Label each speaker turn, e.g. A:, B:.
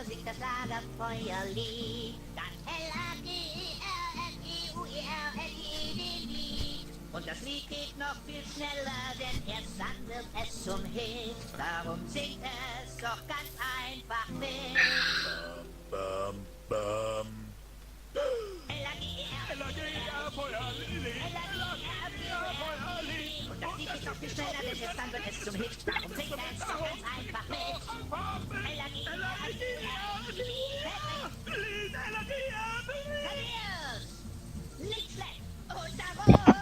A: singt das Lagerfeuerlied. Dann L-A-G-E-R-F-I-U-E-R-L-I-D-D. Und das Lied geht noch viel schneller, denn erst dann wird es zum Hit. Darum singt es doch ganz einfach mit.
B: Bam, bam.
A: L-A-G-E-R-F-I-U-E-R-L-I-D-D. Und das Lied geht noch viel schneller, denn erst dann wird es zum Hit. Darum singt es doch ganz einfach mit. L-A-G-E-R-F-I-U-E-R-L-I-D-D. Nicht schlecht. Und darum